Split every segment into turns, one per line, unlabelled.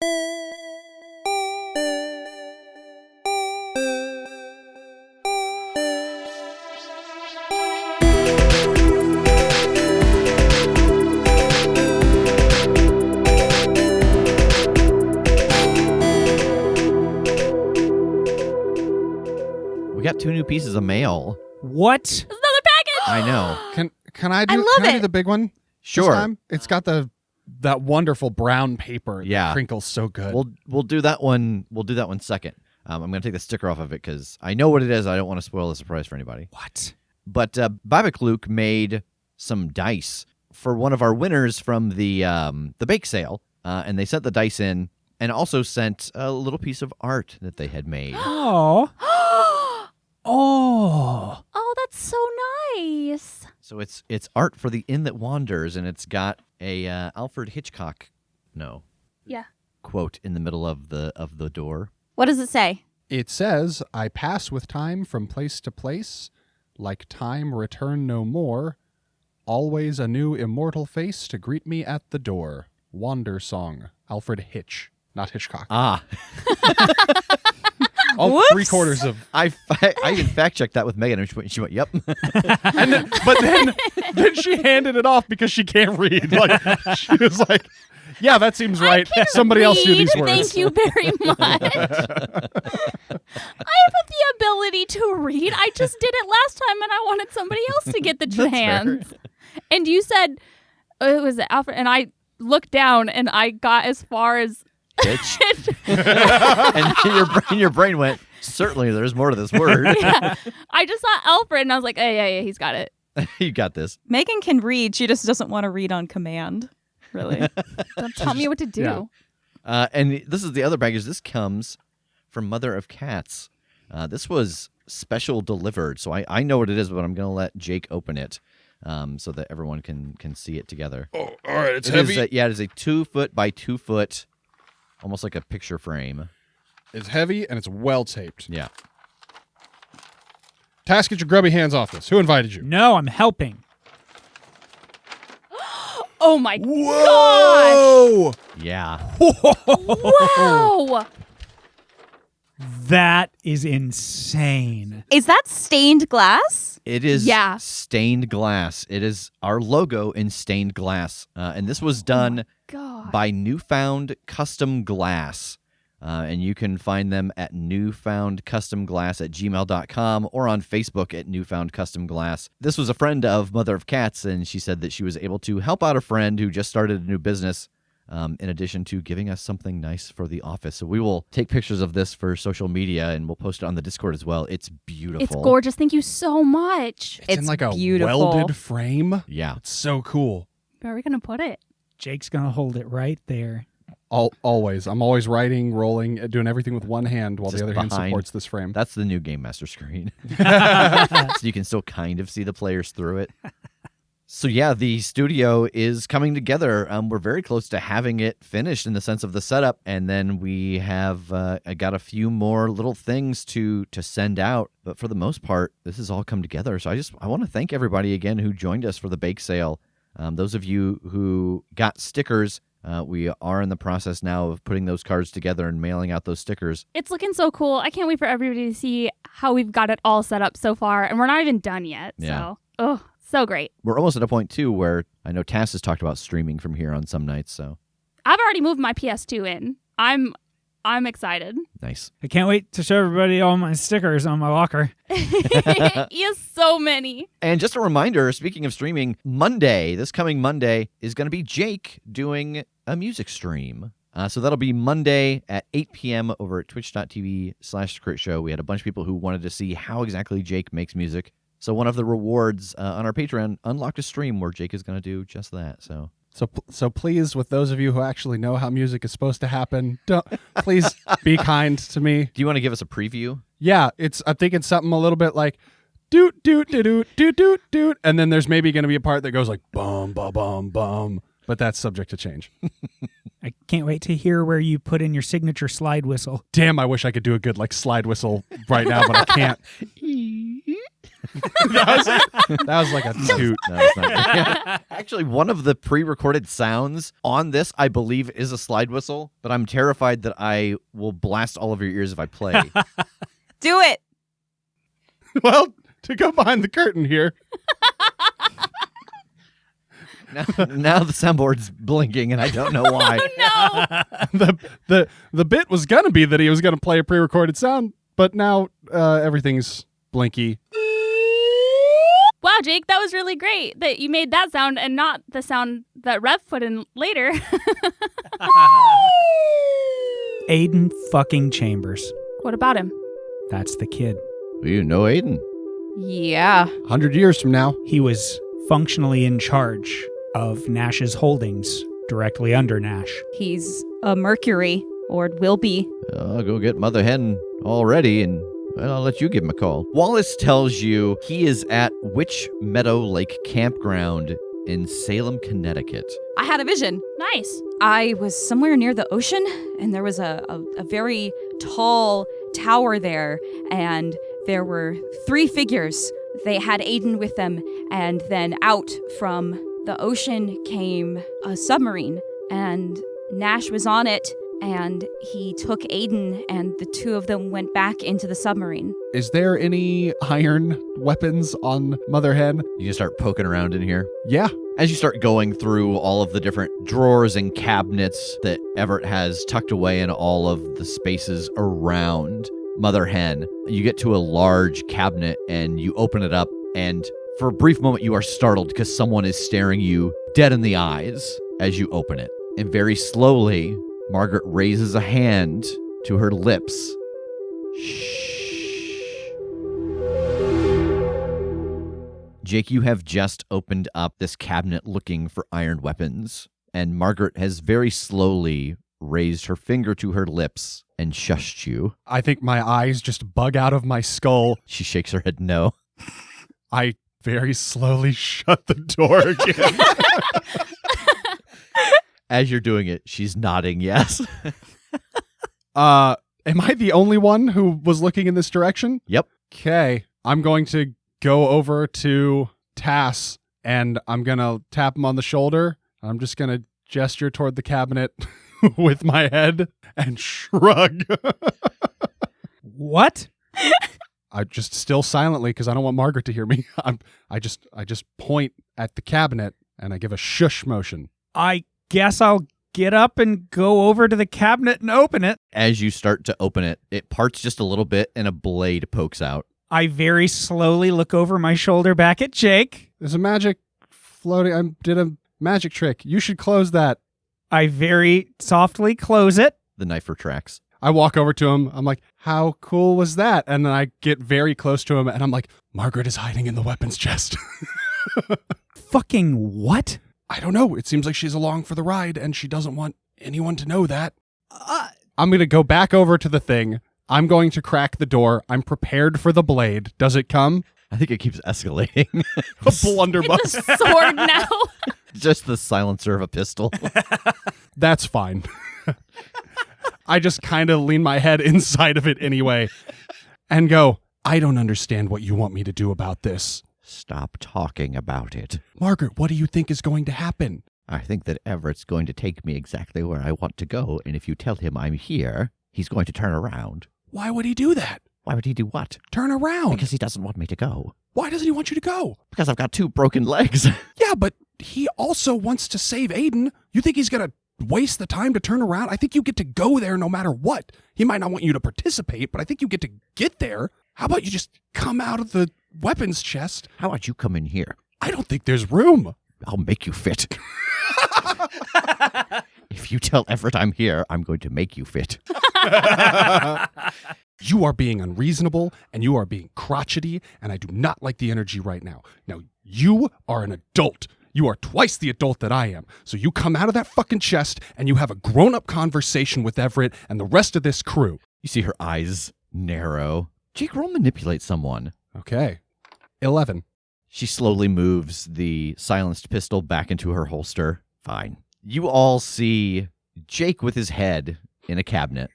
We got 2 new pieces of mail.
What?
There's another package.
I know.
Can I do the big one?
Sure.
This time? It's got that wonderful brown paper.
Yeah.
That crinkles so good.
We'll do that one. We'll do that one second. I'm going to take the sticker off of it because I know what it is. I don't want to spoil the surprise for anybody.
What?
But Babak Luke made some dice for one of our winners from the bake sale, and they sent the dice in and also sent a little piece of art that they had made.
Oh. Oh.
Oh, that's so nice.
So it's art for the Inn That Wanders, and it's got a Alfred Hitchcock quote in the middle of the door.
What does it say?
It says, I pass with time from place to place, like time return no more, always a new immortal face to greet me at the door. Wander Song, Alfred Hitch, not Hitchcock.
Ah.
All
Whoops.
3/4 of...
I even fact-checked that with Megan, and she went, yep.
But then she handed it off because she can't read. Like, she was like, yeah, that seems right. Somebody else do these words.
Thank you very much. I have the ability to read. I just did it last time, and I wanted somebody else to get the
Fair.
hands. And you said it was Alfred, and I looked down, and I got as far as...
Bitch. And your brain went, certainly there's more to this word.
Yeah. I just saw Alfred, and I was like, yeah, he's got it.
You got this.
Megan can read. She just doesn't want to read on command, really.
Don't tell me what to do.
Yeah.
And this is the other package. This comes from Mother of Cats. This was special delivered, so I know what it is, but I'm going to let Jake open it so that everyone can see it together.
Oh, all right, it's
It
heavy.
it is a 2 foot by 2 foot, almost like a picture frame.
It's heavy, and it's well taped.
Yeah.
Tass, get your grubby hands off this. Who invited you?
No, I'm helping.
Oh my gosh!
Whoa!
Yeah.
Wow!
That is insane.
Is that stained glass?
It is
Yeah.
stained glass. It is our logo in stained glass. And this was done
God.
by Newfound Custom Glass. And you can find them at newfoundcustomglass@gmail.com or on Facebook at Newfound Custom Glass. This was a friend of Mother of Cats, and she said that she was able to help out a friend who just started a new business, in addition to giving us something nice for the office. So we will take pictures of this for social media, and we'll post it on the Discord as well. It's beautiful.
It's gorgeous. Thank you so much.
It's in like a
beautiful.
welded frame.
Yeah.
It's so cool.
Where are we going to put it?
Jake's going to hold it right there.
Always. I'm always writing, rolling, doing everything with one hand while
Just
the other hand
behind.
supports this frame.
That's the new Game Master screen. So you can still kind of see the players through it. So yeah, the studio is coming together. We're very close to having it finished in the sense of the setup, and then we have got a few more little things to send out. But for the most part, this has all come together. So I want to thank everybody again who joined us for the bake sale. Those of you who got stickers, we are in the process now of putting those cards together and mailing out those stickers.
It's looking so cool. I can't wait for everybody to see how we've got it all set up so far, and we're not even done yet.
Yeah.
So, so great.
We're almost at a point, too, where I know Tass has talked about streaming from here on some nights, so
I've already moved my PS2 in. I'm excited.
nice.
I can't wait to show everybody all my stickers on my locker.
He has so many.
And just a reminder, speaking of streaming, this coming Monday, is going to be Jake doing a music stream. So that'll be Monday at 8 p.m. over at twitch.tv/Critshow. We had a bunch of people who wanted to see how exactly Jake makes music. So one of the rewards on our Patreon unlocked a stream where Jake is going to do just that.
So please, with those of you who actually know how music is supposed to happen, please be kind to me.
Do you want to give us a preview?
Yeah, I'm thinking something a little bit like doot doot doot doot doot doot doot, and then there's maybe going to be a part that goes like bum bum bum bum, but that's subject to change.
I can't wait to hear where you put in your signature slide whistle.
Damn, I wish I could do a good like slide whistle right now, but I can't. That was like a toot.
No, it's not. Actually, one of the pre-recorded sounds on this, I believe, is a slide whistle, but I'm terrified that I will blast all of your ears if I play.
Do it.
Well, to go behind the curtain here.
Now the soundboard's blinking, and I don't know why.
No.
The bit was gonna be that he was gonna play a pre-recorded sound, but now everything's blinky.
Wow, Jake, that was really great that you made that sound and not the sound that Rev put in later.
Aiden fucking Chambers.
What about him?
That's the kid.
You know Aiden.
Yeah.
100 years from now.
He was functionally in charge of Nash's holdings directly under Nash.
He's a Mercury, or will be.
I'll go get Mother Hen all ready, and well, I'll let you give him a call. Wallace tells you he is at Witch Meadow Lake Campground in Salem, Connecticut.
I had a vision.
Nice.
I was somewhere near the ocean, and there was a very tall tower there, and there were 3 figures. They had Aiden with them, and then out from the ocean came a submarine, and Nash was on it, and he took Aiden, and the 2 of them went back into the submarine.
Is there any iron weapons on Mother Hen?
You can start poking around in here.
Yeah.
As you start going through all of the different drawers and cabinets that Everett has tucked away in all of the spaces around Mother Hen, you get to a large cabinet and you open it up, and for a brief moment you are startled because someone is staring you dead in the eyes as you open it. And very slowly, Margaret raises a hand to her lips. Shh. Jake, you have just opened up this cabinet looking for iron weapons, and Margaret has very slowly raised her finger to her lips and shushed you.
I think my eyes just bug out of my skull.
She shakes her head no.
I very slowly shut the door again.
As you're doing it, she's nodding yes.
Am I the only one who was looking in this direction?
Yep.
Okay. I'm going to go over to Tass, and I'm going to tap him on the shoulder. I'm just going to gesture toward the cabinet with my head and shrug.
What?
I just still silently, because I don't want Margaret to hear me. I just point at the cabinet and I give a shush motion.
I guess I'll get up and go over to the cabinet and open it.
As you start to open it, it parts just a little bit and a blade pokes out.
I very slowly look over my shoulder back at Jake.
There's a magic floating. I did a magic trick. You should close that.
I very softly close it.
The knife retracts.
I walk over to him. I'm like, how cool was that? And then I get very close to him and I'm like, Margaret is hiding in the weapons chest.
Fucking what?
I don't know. It seems like she's along for the ride and she doesn't want anyone to know that. I'm going to go back over to the thing. I'm going to crack the door. I'm prepared for the blade. Does it come?
I think it keeps escalating.
A blunderbuss.
The sword now.
Just the silencer of a pistol.
That's fine. I just kind of lean my head inside of it anyway and go, I don't understand what you want me to do about this.
Stop talking about it.
Margaret, what do you think is going to happen?
I think that Everett's going to take me exactly where I want to go, and if you tell him I'm here, he's going to turn around.
Why would he do that?
Why would he do what?
Turn around.
Because he doesn't want me to go.
Why doesn't he want you to go?
Because I've got 2 broken legs.
Yeah, but he also wants to save Aiden. You think he's going to waste the time to turn around? I think you get to go there no matter what. He might not want you to participate, but I think you get to get there. How about you just come out of the weapons chest?
How about you come in here?
I don't think there's room.
I'll make you fit. If you tell Everett I'm here, I'm going to make you fit.
You are being unreasonable and you are being crotchety, and I do not like the energy right now. Now, you are an adult. You are twice the adult that I am. So you come out of that fucking chest and you have a grown-up conversation with Everett and the rest of this crew.
You see her eyes narrow. Jake, roll manipulate someone.
Okay. 11.
She slowly moves the silenced pistol back into her holster. Fine. You all see Jake with his head in a cabinet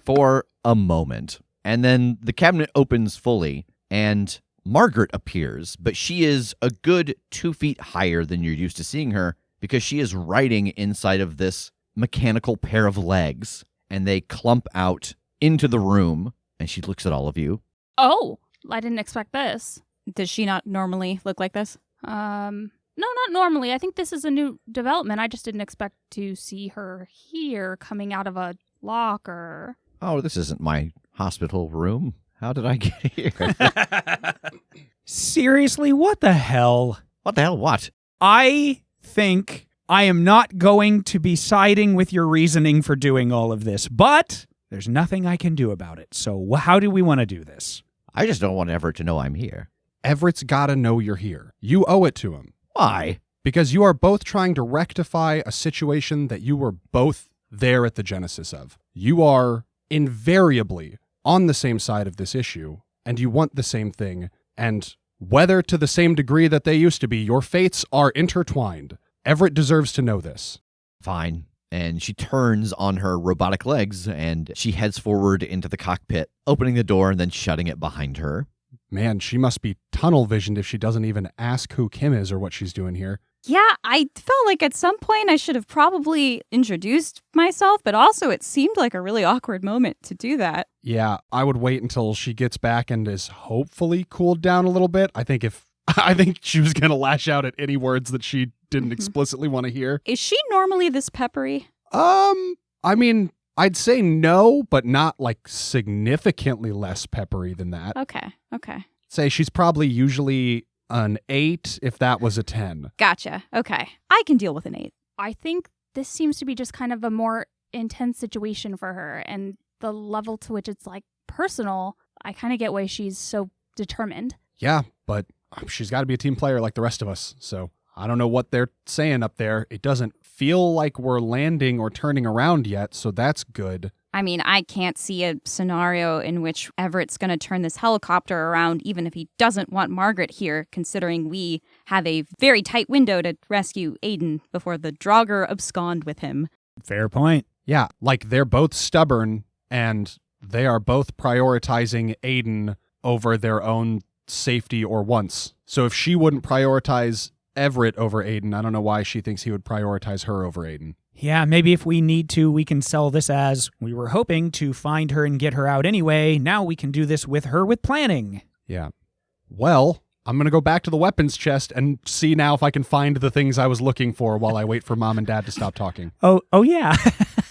for a moment. And then the cabinet opens fully, and Margaret appears, but she is a good 2 feet higher than you're used to seeing her because she is riding inside of this mechanical pair of legs, and they clump out into the room, and she looks at all of you.
Oh, I didn't expect this.
Does she not normally look like this?
No, not normally. I think this is a new development. I just didn't expect to see her here coming out of a locker.
Oh, this isn't my hospital room. How did I get here?
Seriously, what the hell?
What the hell? What?
I think I am not going to be siding with your reasoning for doing all of this, but there's nothing I can do about it. So how do we want to do this?
I just don't want Everett to know I'm here.
Everett's gotta know you're here. You owe it to him.
Why?
Because you are both trying to rectify a situation that you were both there at the genesis of. You are invariably on the same side of this issue, and you want the same thing, and whether to the same degree that they used to be, your fates are intertwined. Everett deserves to know this.
Fine. And she turns on her robotic legs, and she heads forward into the cockpit, opening the door and then shutting it behind her.
Man, she must be tunnel visioned if she doesn't even ask who Kim is or what she's doing here.
Yeah, I felt like at some point I should have probably introduced myself, but also it seemed like a really awkward moment to do that.
Yeah, I would wait until she gets back and is hopefully cooled down a little bit. I think she was going to lash out at any words that she didn't explicitly want to hear.
Is she normally this peppery?
I mean, I'd say no, but not like significantly less peppery than that.
Okay.
Say she's probably usually an 8 if that was a 10.
Gotcha. Okay. I can deal with an 8.
I think this seems to be just kind of a more intense situation for her, and the level to which it's like personal, I kind of get why she's so determined.
Yeah, but she's got to be a team player like the rest of us, so I don't know what they're saying up there. It doesn't feel like we're landing or turning around yet, so that's good.
I mean, I can't see a scenario in which Everett's going to turn this helicopter around, even if he doesn't want Margaret here, considering we have a very tight window to rescue Aiden before the Draugr abscond with him.
Fair point.
Yeah, like they're both stubborn, and they are both prioritizing Aiden over their own safety or wants. So if she wouldn't prioritize Everett over Aiden, I don't know why she thinks he would prioritize her over Aiden.
Yeah, maybe if we need to, we can sell this as, we were hoping to find her and get her out anyway. Now we can do this with her with planning.
Yeah. Well, I'm going to go back to the weapons chest and see now if I can find the things I was looking for while I wait for Mom and Dad to stop talking.
Oh yeah.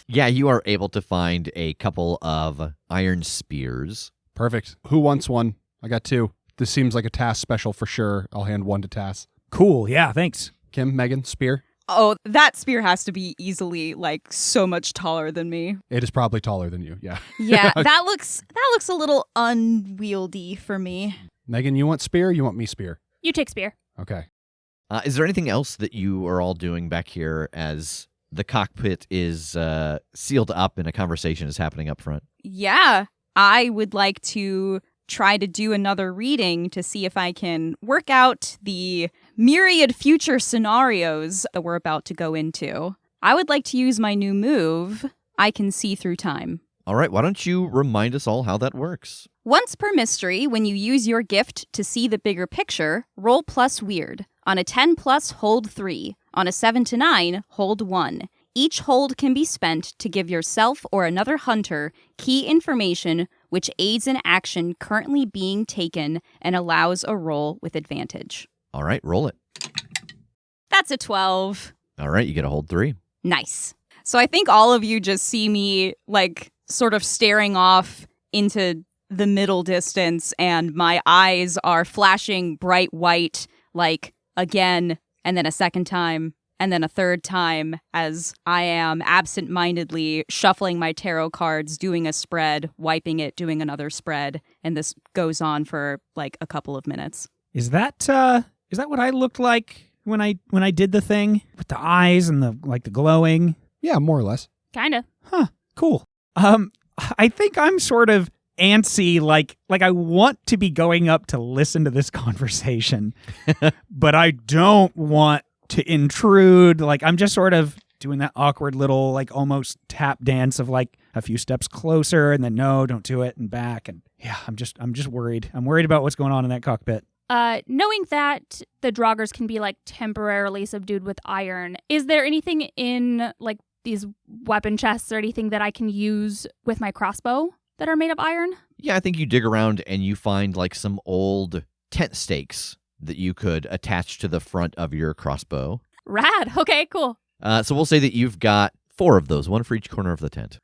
Yeah, you are able to find a couple of iron spears.
Perfect. Who wants one? I got 2. This seems like a Tass special for sure. I'll hand one to Tass.
Cool, yeah, thanks.
Kim, Megan, spear?
Oh, that spear has to be easily, like, so much taller than me.
It is probably taller than you, yeah.
Yeah, that looks a little unwieldy for me.
Megan, you want spear? You want me spear?
You take spear.
Okay.
Is there anything else that you are all doing back here as the cockpit is sealed up and a conversation is happening up front?
Yeah, I would like to try to do another reading to see if I can work out the myriad future scenarios that we're about to go into. I would like to use my new move, I Can See Through Time.
All right, why don't you remind us all how that works?
Once per mystery, when you use your gift to see the bigger picture, roll plus weird. On a 10+, hold 3. On a 7 to 9, hold 1. Each hold can be spent to give yourself or another hunter key information which aids an action currently being taken and allows a roll with advantage.
All right, roll it.
That's a 12.
All right, you get a hold 3.
Nice. So I think all of you just see me, like, sort of staring off into the middle distance, and my eyes are flashing bright white, like, again, and then a second time, and then a third time, as I am absent-mindedly shuffling my tarot cards, doing a spread, wiping it, doing another spread, and this goes on for, like, a couple of minutes.
Is that what I looked like when I did the thing with the eyes and the glowing?
Yeah, more or less.
Kinda.
Huh, cool. I think I'm sort of antsy, like I want to be going up to listen to this conversation, but I don't want to intrude. Like, I'm just sort of doing that awkward little, like, almost tap dance of, like, a few steps closer and then no, don't do it, and back. And yeah, I'm just worried. I'm worried about what's going on in that cockpit.
Knowing that the Draugrs can be, like, temporarily subdued with iron, is there anything in, like, these weapon chests or anything that I can use with my crossbow that are made of iron?
Yeah, I think you dig around and you find like some old tent stakes that you could attach to the front of your crossbow.
Rad. Okay, cool.
So we'll say that you've got 4 of those, one for each corner of the tent.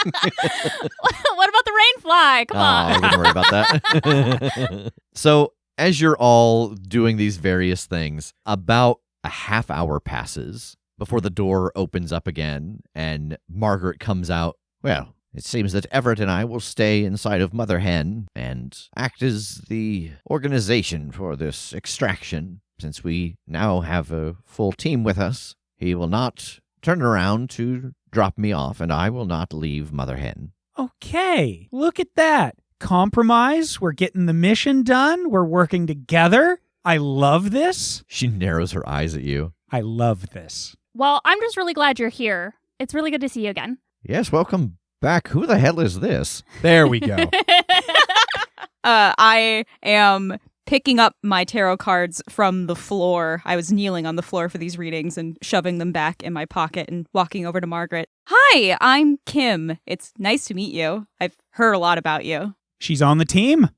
What about the rainfly? Come on.
I wouldn't worry about that. So as you're all doing these various things, about a half hour passes before the door opens up again and Margaret comes out. Well, it seems that Everett and I will stay inside of Mother Hen and act as the organization for this extraction. Since we now have a full team with us, he will not turn around to drop me off, and I will not leave Mother Hen.
Okay, look at that. Compromise. We're getting the mission done. We're working together. I love this.
She narrows her eyes at you.
I love this.
Well, I'm just really glad you're here. It's really good to see you again.
Yes, welcome back. Who the hell is this?
There we go.
I am picking up my tarot cards from the floor. I was kneeling on the floor for these readings and shoving them back in my pocket and walking over to Margaret. Hi, I'm Kim. It's nice to meet you. I've heard a lot about you.
She's on the team?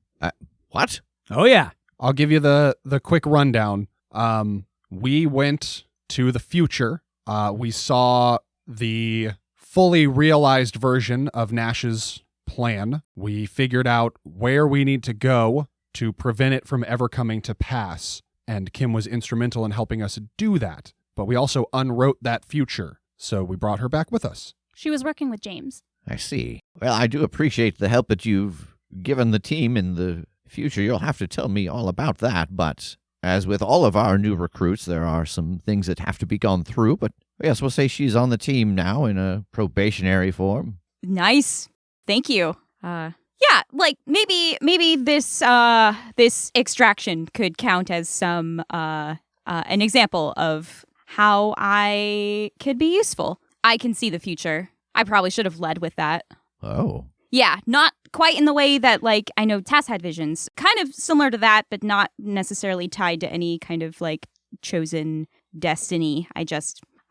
What?
Oh, yeah.
I'll give you the quick rundown. We went to the future. We saw the fully realized version of Nash's plan. We figured out where we need to go to prevent it from ever coming to pass, and Kim was instrumental in helping us do that. But we also unwrote that future, so we brought her back with us.
She was working with James.
I see. Well, I do appreciate the help that you've given the team in the future. You'll have to tell me all about that, but as with all of our new recruits, there are some things that have to be gone through, but yes, we'll say she's on the team now in a probationary form.
Nice. Thank you. Yeah, like maybe this extraction could count as some an example of how I could be useful. I can see the future. I probably should have led with that.
Oh.
Yeah, not quite in the way that, like, I know Tass had visions. Kind of similar to that, but not necessarily tied to any kind of, like, chosen destiny.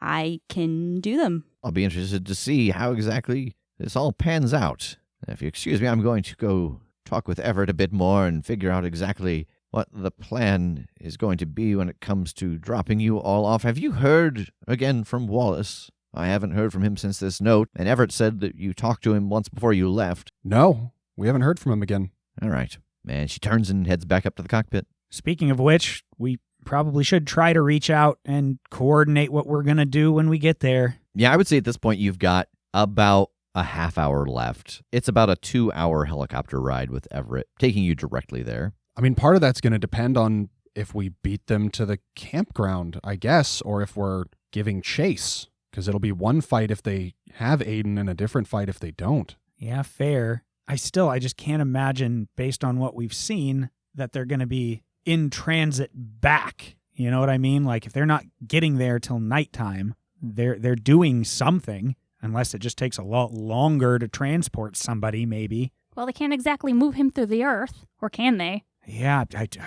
I can do them.
I'll be interested to see how exactly this all pans out. If you excuse me, I'm going to go talk with Everett a bit more and figure out exactly what the plan is going to be when it comes to dropping you all off. Have you heard again from Wallace? I haven't heard from him since this note, and Everett said that you talked to him once before you left.
No, we haven't heard from him again.
All right. And she turns and heads back up to the cockpit.
Speaking of which, we probably should try to reach out and coordinate what we're going to do when we get there.
Yeah, I would say at this point you've got about a half hour left. It's about a 2-hour helicopter ride with Everett, taking you directly there.
I mean, part of that's going to depend on if we beat them to the campground, I guess, or if we're giving chase, because it'll be one fight if they have Aiden and a different fight if they don't.
Yeah, fair. I just can't imagine, based on what we've seen, that they're going to be in transit back. You know what I mean? Like, if they're not getting there till nighttime, they're doing something. Unless it just takes a lot longer to transport somebody, maybe.
Well, they can't exactly move him through the earth, or can they?
Yeah,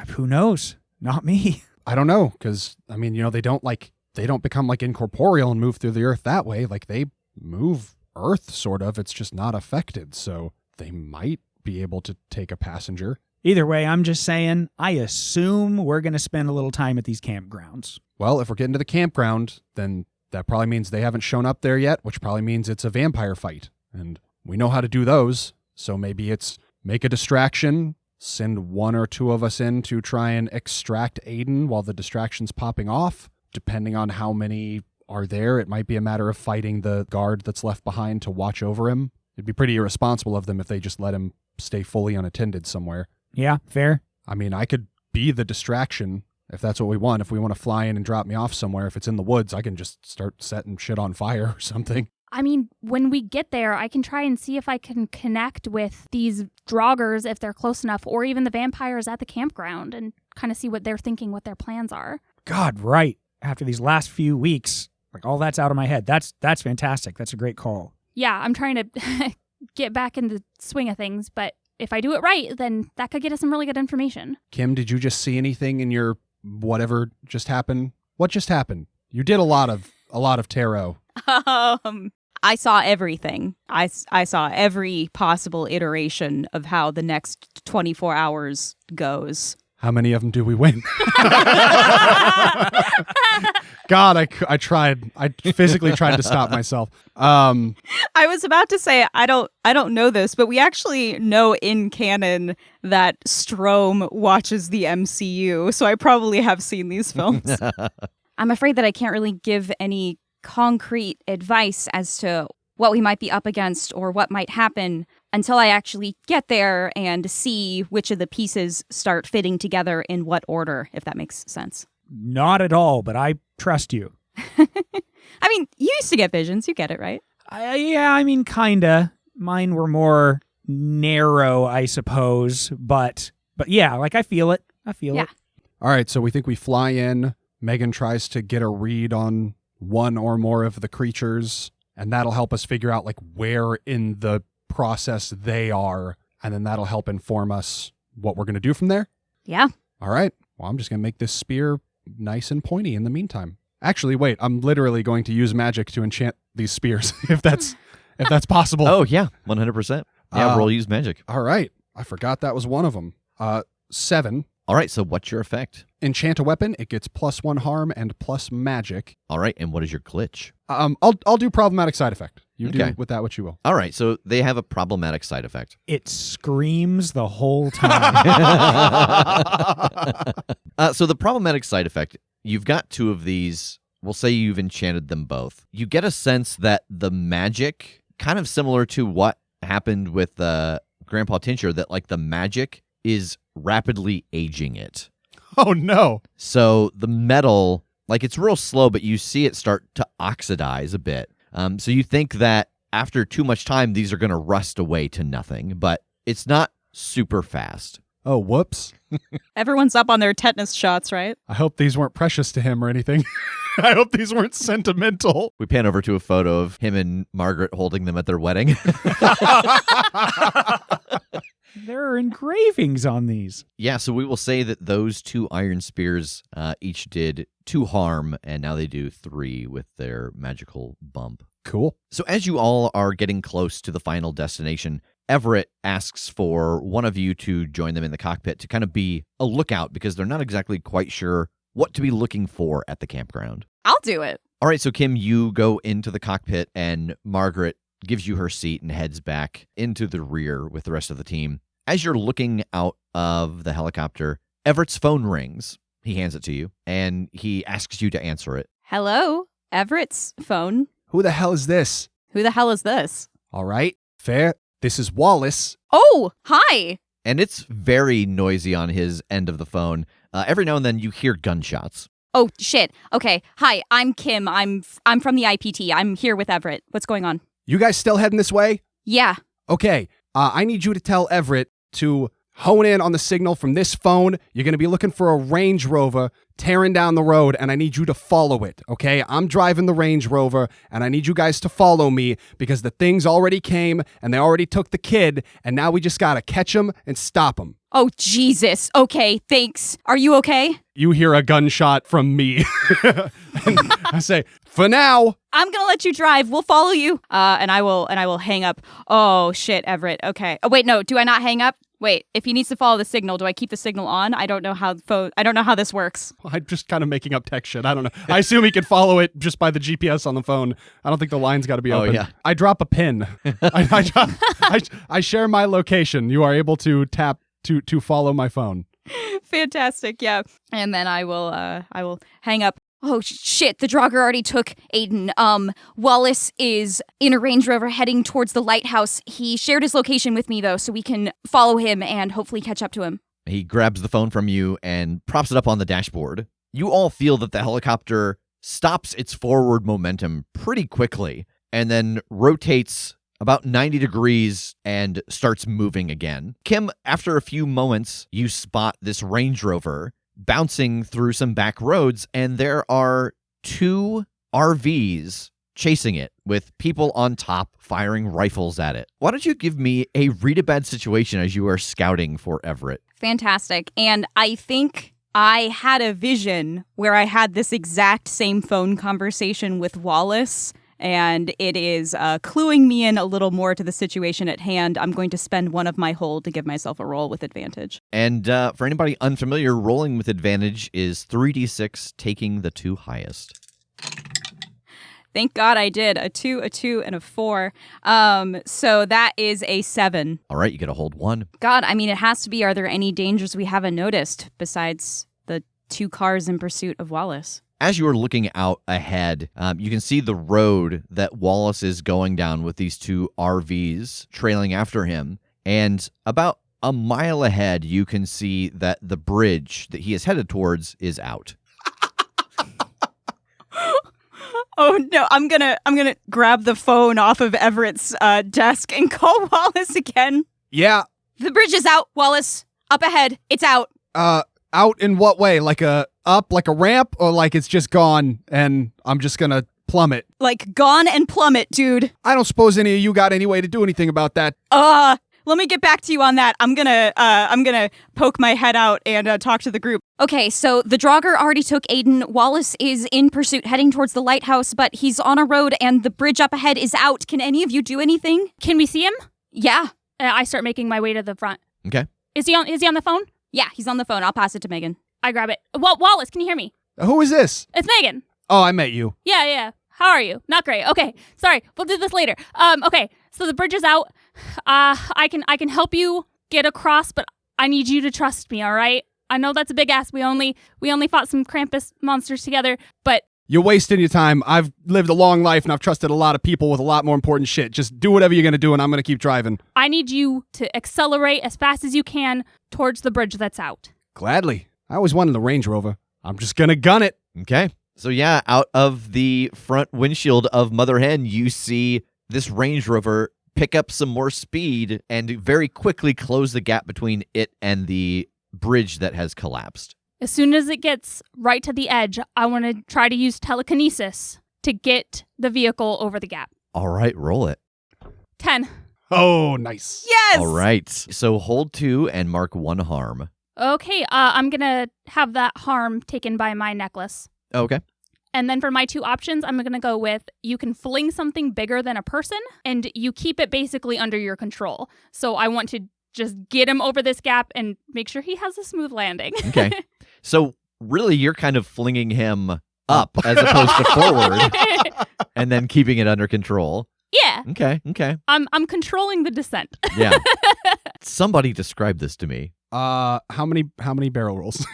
who knows? Not me.
I don't know, because, I mean, you know, they don't become, like, incorporeal and move through the earth that way. Like, they move earth, sort of. It's just not affected, so they might be able to take a passenger.
Either way, I'm just saying, I assume we're going to spend a little time at these campgrounds.
Well, if we're getting to the campground, then that probably means they haven't shown up there yet, which probably means it's a vampire fight. And we know how to do those, so maybe it's make a distraction, send 1 or 2 of us in to try and extract Aiden while the distraction's popping off. Depending on how many are there, it might be a matter of fighting the guard that's left behind to watch over him. It'd be pretty irresponsible of them if they just let him stay fully unattended somewhere.
Yeah, fair.
I mean, I could be the distraction if that's what we want. If we want to fly in and drop me off somewhere, if it's in the woods, I can just start setting shit on fire or something.
I mean, when we get there, I can try and see if I can connect with these Draugrs if they're close enough, or even the vampires at the campground, and kind of see what they're thinking, what their plans are.
God, right. After these last few weeks, Like all that's out of my head. That's fantastic. That's a great call.
Yeah, I'm trying to get back in the swing of things, but if I do it right, then that could get us some really good information.
Kim, did you just see anything in your whatever just happened? What just happened? You did a lot of tarot.
I saw everything. I saw every possible iteration of how the next 24 hours goes.
How many of them do we win? God, I tried. I physically tried to stop myself.
I was about to say I don't know this, but we actually know in canon that Strom watches the MCU, so I probably have seen these films. I'm afraid that I can't really give any concrete advice as to what we might be up against or what might happen until I actually get there and see which of the pieces start fitting together in what order, if that makes sense.
Not at all, but I trust you.
I mean, you used to get visions. You get it, right?
Yeah, I mean, kinda. Mine were more narrow, I suppose, but yeah, like I feel it.
Yeah.
All right, so we think we fly in. Megan tries to get a read on one or more of the creatures, and that'll help us figure out like where in the process they are, and then that'll help inform us what we're going to do from there.
Yeah.
All right. Well, I'm just going to make this spear nice and pointy in the meantime. Actually, wait, I'm literally going to use magic to enchant these spears if that's possible.
Oh, yeah, 100%. Yeah, roll use magic.
All right. I forgot that was one of them. 7.
All right, so what's your effect?
Enchant a weapon, it gets +1 harm and plus magic.
All right, and what is your glitch?
I'll do problematic side effect. You
Okay.
do with that what you will.
All right, so they have a problematic side effect.
It screams the whole time.
So the problematic side effect, you've got 2 of these. We'll say you've enchanted them both. You get a sense that the magic, kind of similar to what happened with Grandpa Tincture, that like the magic is rapidly aging it.
Oh, no.
So the metal, like it's real slow, but you see it start to oxidize a bit. So you think that after too much time, these are going to rust away to nothing, but it's not super fast.
Oh, whoops.
Everyone's up on their tetanus shots, right?
I hope these weren't precious to him or anything. I hope these weren't sentimental.
We pan over to a photo of him and Margaret holding them at their wedding.
There are engravings on these.
Yeah, so we will say that those 2 iron spears each did 2 harm, and now they do 3 with their magical bump.
Cool.
So as you all are getting close to the final destination, Everett asks for one of you to join them in the cockpit to kind of be a lookout because they're not exactly quite sure what to be looking for at the campground.
I'll do it.
All right, so Kim, you go into the cockpit and Margaret gives you her seat and heads back into the rear with the rest of the team. As you're looking out of the helicopter, Everett's phone rings. He hands it to you, and he asks you to answer it.
Hello, Everett's phone.
Who the hell is this?
Who the hell is this?
All right. Fair. This is Wallace.
Oh, hi.
And it's very noisy on his end of the phone. Every now and then you hear gunshots.
Oh, shit. Okay. Hi, I'm Kim. I'm from the IPT. I'm here with Everett. What's going on?
You guys still heading this way?
Yeah.
Okay. I need you to tell Everett to hone in on the signal from this phone. You're going to be looking for a Range Rover tearing down the road, and I need you to follow it, okay? I'm driving the Range Rover, and I need you guys to follow me because the things already came, and they already took the kid, and now we just got to catch them and stop them.
Oh, Jesus. Okay, thanks. Are you okay?
You hear a gunshot from me. And I say, for now.
I'm going to let you drive. We'll follow you. And I will hang up. Oh, shit, Everett. Okay. Oh, wait, no. Do I not hang up? Wait, if he needs to follow the signal, do I keep the signal on? I don't know how this works.
I'm just kind of making up tech shit. I don't know. I assume he could follow it just by the GPS on the phone. I don't think the line's got to be open.
Yeah.
I drop a pin. I share my location. You are able to tap to follow my phone.
Fantastic, yeah. And then I will hang up. Oh, shit, the Draugr already took Aiden. Wallace is in a Range Rover heading towards the lighthouse. He shared his location with me, though, so we can follow him and hopefully catch up to him.
He grabs the phone from you and props it up on the dashboard. You all feel that the helicopter stops its forward momentum pretty quickly and then rotates about 90 degrees and starts moving again. Kim, after a few moments, you spot this Range Rover bouncing through some back roads, and there are 2 RVs chasing it with people on top firing rifles at it. Why don't you give me a read-a-bad situation as you are scouting for Everett?
Fantastic. And I think I had a vision where I had this exact same phone conversation with Wallace, and it is cluing me in a little more to the situation at hand. I'm going to spend one of my hold to give myself a roll with advantage.
And for anybody unfamiliar, rolling with advantage is 3d6, taking the 2 highest.
Thank God I did. A 2, a 2, and a 4. So that is a 7.
All right, you get a hold 1.
God, I mean, it has to be. Are there any dangers we haven't noticed besides the 2 cars in pursuit of Wallace?
As you are looking out ahead, you can see the road that Wallace is going down with these 2 RVs trailing after him. And about a mile ahead, you can see that the bridge that he is headed towards is out.
Oh no, I'm gonna grab the phone off of Everett's desk and call Wallace again.
Yeah.
The bridge is out, Wallace. Up ahead. It's out.
Out in what way? Like a ramp, or like it's just gone and I'm just gonna plummet?
Like gone and plummet, dude.
I don't suppose any of you got any way to do anything about that.
Let me get back to you on that. I'm gonna poke my head out and talk to the group. Okay, so the Draugr already took Aiden. Wallace is in pursuit, heading towards the lighthouse, but he's on a road and the bridge up ahead is out. Can any of you do anything?
Can we see him?
Yeah.
I start making my way to the front.
Okay.
Is he on the phone?
Yeah, he's on the phone. I'll pass it to Megan.
I grab it. Wallace, can you hear me?
Who is this?
It's Megan.
Oh, I met you.
Yeah. How are you? Not great. Okay. Sorry. We'll do this later. Okay. So the bridge is out. I can help you get across, but I need you to trust me, all right? I know that's a big ask. We only fought some Krampus monsters together, but
You're wasting your time. I've lived a long life and I've trusted a lot of people with a lot more important shit. Just do whatever you're going to do and I'm going to keep driving.
I need you to accelerate as fast as you can towards the bridge that's out.
Gladly. I always wanted the Range Rover. I'm just going to gun it.
Okay. So yeah, out of the front windshield of Mother Hen, you see this Range Rover pick up some more speed and very quickly close the gap between it and the bridge that has collapsed.
As soon as it gets right to the edge, I want to try to use telekinesis to get the vehicle over the gap.
All right, roll it.
10.
Oh, nice.
Yes!
All right. So hold 2 and mark 1 harm.
Okay, I'm going to have that harm taken by my necklace.
Okay.
And then for my 2 options, I'm going to go with you can fling something bigger than a person, and you keep it basically under your control. So I want to just get him over this gap and make sure he has a smooth landing.
Okay. So really, you're kind of flinging him up as opposed to forward and then keeping it under control.
Yeah.
Okay.
I'm controlling the descent.
Yeah. Somebody describe this to me.
How many barrel rolls?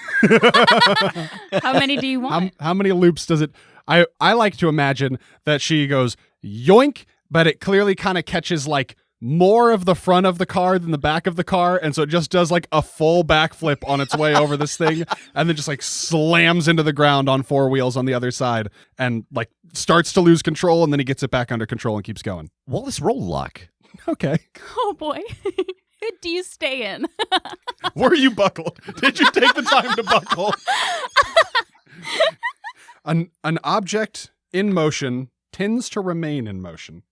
How many do you want?
How many loops does it? I like to imagine that she goes yoink, but it clearly kind of catches like more of the front of the car than the back of the car, and so it just does like a full backflip on its way over this thing, and then just like slams into the ground on 4 wheels on the other side, and like starts to lose control, and then he gets it back under control and keeps going.
Wallace, roll luck.
Okay.
Oh boy. Do you stay in?
Were you buckled? Did you take the time to buckle? An object in motion tends to remain in motion.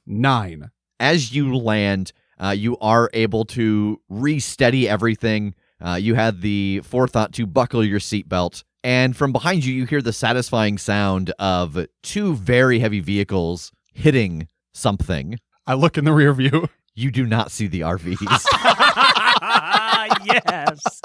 9.
As you land, you are able to re-steady everything. You had the forethought to buckle your seatbelt. And from behind you, you hear the satisfying sound of 2 very heavy vehicles hitting something.
I look in the rear view.
You do not see the RVs.
Yes.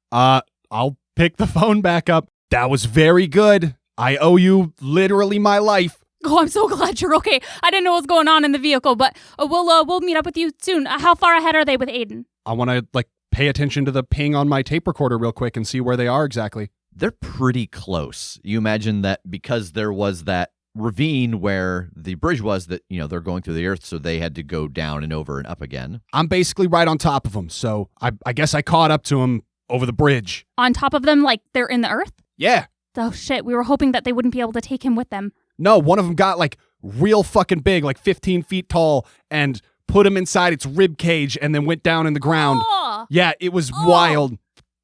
I'll pick the phone back up. That was very good. I owe you literally my life.
Oh, I'm so glad you're okay. I didn't know what was going on in the vehicle, but we'll meet up with you soon. How far ahead are they with Aiden?
I want to pay attention to the ping on my tape recorder real quick and see where they are exactly.
They're pretty close. You imagine that because there was that ravine where the bridge was, that they're going through the earth, so they had to go down and over and up again.
I'm basically right on top of them, so I guess I caught up to them over the bridge.
On top of them, like they're in the earth?
Yeah.
Oh shit, we were hoping that they wouldn't be able to take him with them.
No, one of them got real fucking big, 15 feet tall, and put him inside its rib cage and then went down in the ground.
Oh.
Yeah, it was wild.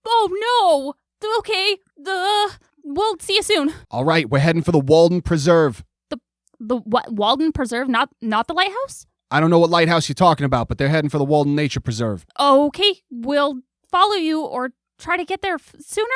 Oh no. Okay, we'll see you soon.
All right, we're heading for the Walden Preserve.
The what? Walden Preserve, not the lighthouse?
I don't know what lighthouse you're talking about, but they're heading for the Walden Nature Preserve.
Okay, we'll follow you or try to get there sooner.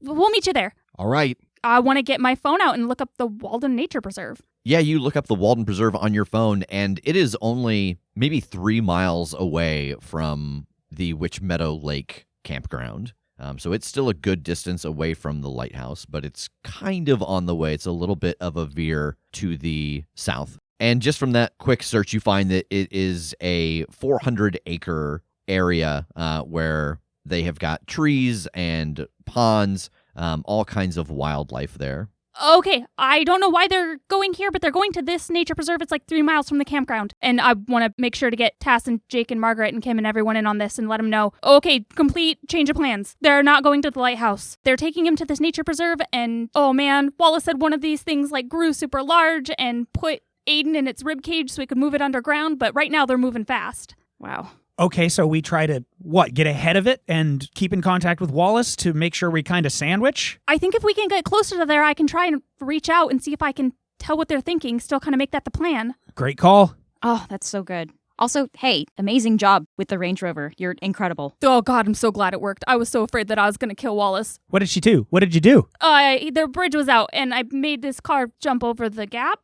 We'll meet you there.
All right.
I want to get my phone out and look up the Walden Nature Preserve.
Yeah, you look up the Walden Preserve on your phone, and it is only maybe 3 miles away from the Witch Meadow Lake campground. So it's still a good distance away from the lighthouse, but it's kind of on the way. It's a little bit of a veer to the south. And just from that quick search, you find that it is a 400-acre area where they have got trees and ponds, all kinds of wildlife there.
Okay, I don't know why they're going here, but they're going to this nature preserve. It's like 3 miles from the campground. And I want to make sure to get Tass and Jake and Margaret and Kim and everyone in on this and let them know, okay, complete change of plans. They're not going to the lighthouse. They're taking him to this nature preserve, and oh man, Wallace said one of these things like grew super large and put Aiden in its rib cage so he could move it underground, but right now they're moving fast.
Wow.
Okay, so we try to, get ahead of it and keep in contact with Wallace to make sure we kind of sandwich?
I think if we can get closer to there, I can try and reach out and see if I can tell what they're thinking, still kind of make that the plan.
Great call.
Oh, that's so good. Also, hey, amazing job with the Range Rover. You're incredible.
Oh God, I'm so glad it worked. I was so afraid that I was going to kill Wallace.
What did she do? What did you do?
Their bridge was out, and I made this car jump over the gap.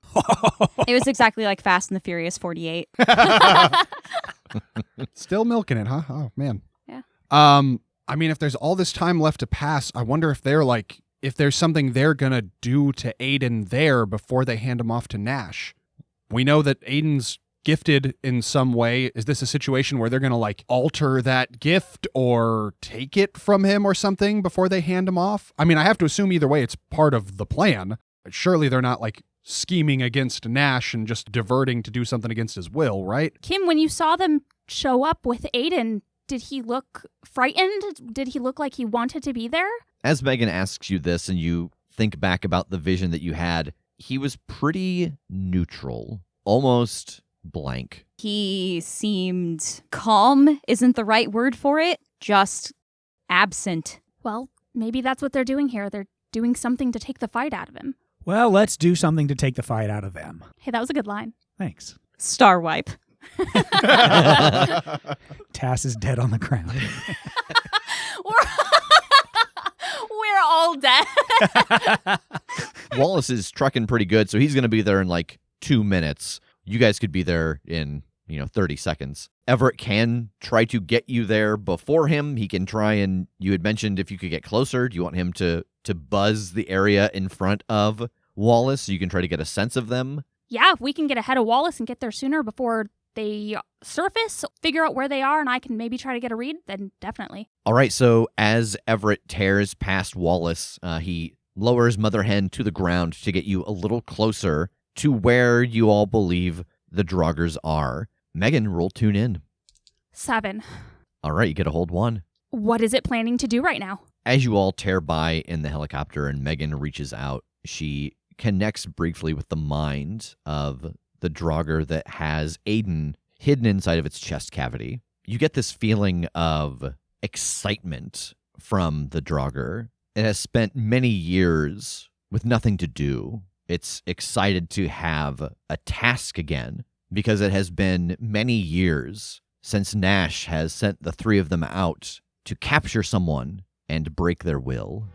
It was exactly like Fast and the Furious 48.
Still milking it, huh? Oh, man.
Yeah.
I mean, if there's all this time left to pass, I wonder if if there's something they're going to do to Aiden there before they hand him off to Nash. We know that Aiden's gifted in some way. Is this a situation where they're going to alter that gift or take it from him or something before they hand him off? I mean, I have to assume either way it's part of the plan. Surely they're not scheming against Nash and just diverting to do something against his will, right?
Kim, when you saw them show up with Aiden, did he look frightened? Did he look like he wanted to be there?
As Megan asks you this and you think back about the vision that you had, he was pretty neutral, almost blank.
He seemed calm, isn't the right word for it, just absent.
Well, maybe that's what they're doing here. They're doing something to take the fight out of him.
Well, let's do something to take the fight out of them.
Hey, that was a good line.
Thanks.
Star wipe.
Tass is dead on the ground.
We're all dead.
Wallace is trucking pretty good, so he's going to be there in 2 minutes. You guys could be there in, 30 seconds. Everett can try to get you there before him. He can try and, you had mentioned if you could get closer, do you want him to buzz the area in front of Wallace so you can try to get a sense of them?
Yeah, if we can get ahead of Wallace and get there sooner before they surface, figure out where they are, and I can maybe try to get a read, then definitely.
All right, so as Everett tears past Wallace, he lowers Mother Hen to the ground to get you a little closer to where you all believe the Draugrs are. Megan, roll tune in.
7.
All right, you get a hold 1.
What is it planning to do right now?
As you all tear by in the helicopter and Megan reaches out, she connects briefly with the mind of the Draugr that has Aiden hidden inside of its chest cavity. You get this feeling of excitement from the Draugr. It has spent many years with nothing to do. It's excited to have a task again because it has been many years since Nash has sent the 3 of them out to capture someone and break their will.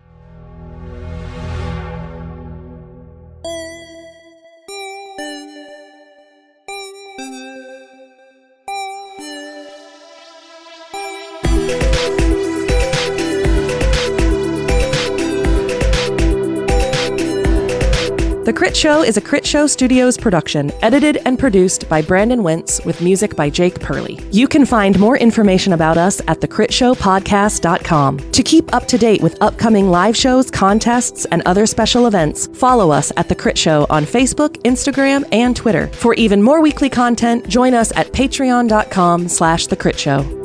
The Critshow is a Critshow Studios production, edited and produced by Brandon Wentz with music by Jake Purley. You can find more information about us at thecritshowpodcast.com. To keep up to date with upcoming live shows, contests, and other special events, follow us at The Crit Show on Facebook, Instagram, and Twitter. For even more weekly content, join us at patreon.com/thecritShow.